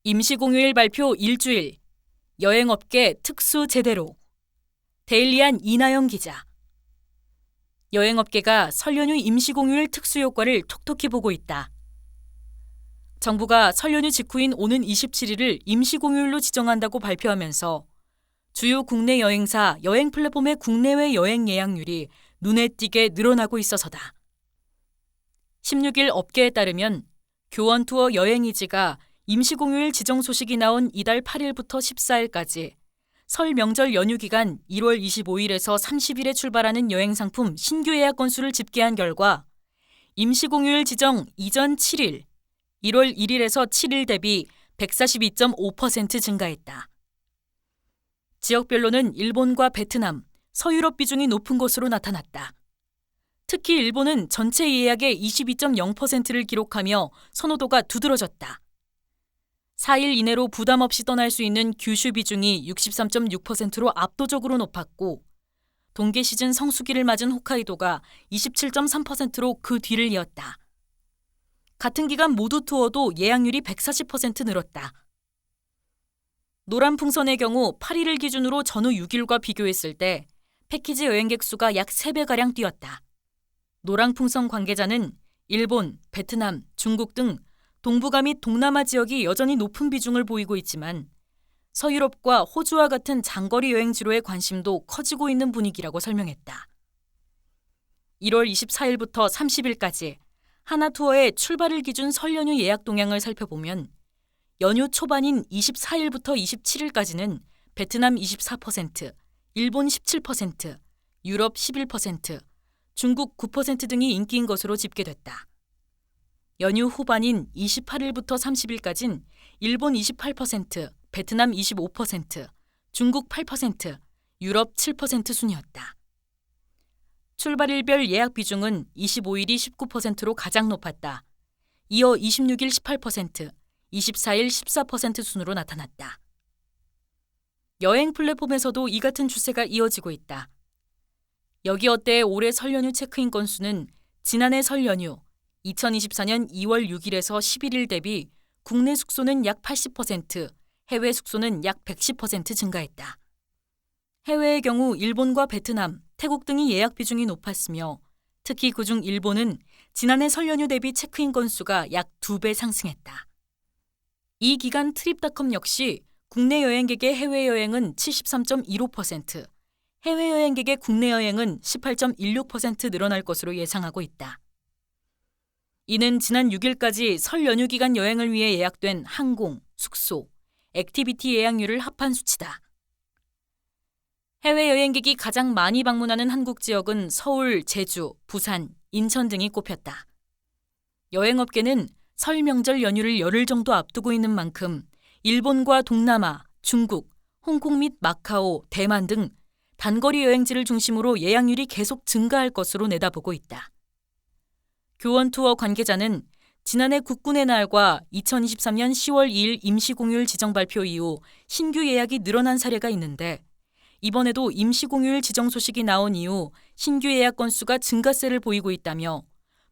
임시공휴일 발표 일주일, 여행업계 특수 제대로. 데일리한 이나영 기자. 여행업계가 설 연휴 임시공휴일 특수효과를 톡톡히 보고 있다. 정부가 설 연휴 직후인 오는 27일을 임시공휴일로 지정한다고 발표하면서 주요 국내 여행사, 여행 플랫폼의 국내외 여행 예약률이 눈에 띄게 늘어나고 있어서다. 16일 업계에 따르면 교원투어 여행이지가 임시공휴일 지정 소식이 나온 이달 8일부터 14일까지 설 명절 연휴 기간 1월 25일에서 30일에 출발하는 여행 상품 신규 예약 건수를 집계한 결과 임시공휴일 지정 이전 7일, 1월 1일에서 7일 대비 142.5% 증가했다. 지역별로는 일본과 베트남, 서유럽 비중이 높은 것으로 나타났다. 특히 일본은 전체 예약의 22.0%를 기록하며 선호도가 두드러졌다. 4일 이내로 부담 없이 떠날 수 있는 규슈 비중이 63.6%로 압도적으로 높았고 동계 시즌 성수기를 맞은 홋카이도가 27.3%로 그 뒤를 이었다. 같은 기간 모두 투어도 예약률이 140% 늘었다. 노란풍선의 경우 8일을 기준으로 전후 6일과 비교했을 때 패키지 여행객 수가 약 3배가량 뛰었다. 노란풍선 관계자는 일본, 베트남, 중국 등 동북아 및 동남아 지역이 여전히 높은 비중을 보이고 있지만 서유럽과 호주와 같은 장거리 여행지로의 관심도 커지고 있는 분위기라고 설명했다. 1월 24일부터 30일까지 하나투어의 출발일 기준 설 연휴 예약 동향을 살펴보면 연휴 초반인 24일부터 27일까지는 베트남 24%, 일본 17%, 유럽 11%, 중국 9% 등이 인기인 것으로 집계됐다. 연휴 후반인 28일부터 30일까지는 일본 28%, 베트남 25%, 중국 8%, 유럽 7% 순이었다. 출발일별 예약 비중은 25일이 19%로 가장 높았다. 이어 26일 18%, 24일 14% 순으로 나타났다. 여행 플랫폼에서도 이 같은 추세가 이어지고 있다. 여기어때의 올해 설 연휴 체크인 건수는 지난해 설 연휴 2024년 2월 6일에서 11일 대비 국내 숙소는 약 80%, 해외 숙소는 약 110% 증가했다. 해외의 경우 일본과 베트남, 태국 등이 예약 비중이 높았으며 특히 그중 일본은 지난해 설 연휴 대비 체크인 건수가 약 2배 상승했다. 이 기간 트립닷컴 역시 국내 여행객의 해외여행은 73.15%, 해외여행객의 국내 여행은 18.16% 늘어날 것으로 예상하고 있다. 이는 지난 6일까지 설 연휴 기간 여행을 위해 예약된 항공, 숙소, 액티비티 예약률을 합한 수치다. 해외여행객이 가장 많이 방문하는 한국 지역은 서울, 제주, 부산, 인천 등이 꼽혔다. 여행업계는 설 명절 연휴를 열흘 정도 앞두고 있는 만큼 일본과 동남아, 중국, 홍콩 및 마카오, 대만 등 단거리 여행지를 중심으로 예약률이 계속 증가할 것으로 내다보고 있다. 교원투어 관계자는 지난해 국군의 날과 2023년 10월 2일 임시공휴일 지정 발표 이후 신규 예약이 늘어난 사례가 있는데 이번에도 임시공휴일 지정 소식이 나온 이후 신규 예약 건수가 증가세를 보이고 있다며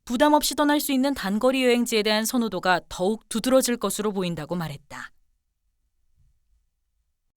부담 없이 떠날 수 있는 단거리 여행지에 대한 선호도가 더욱 두드러질 것으로 보인다고 말했다.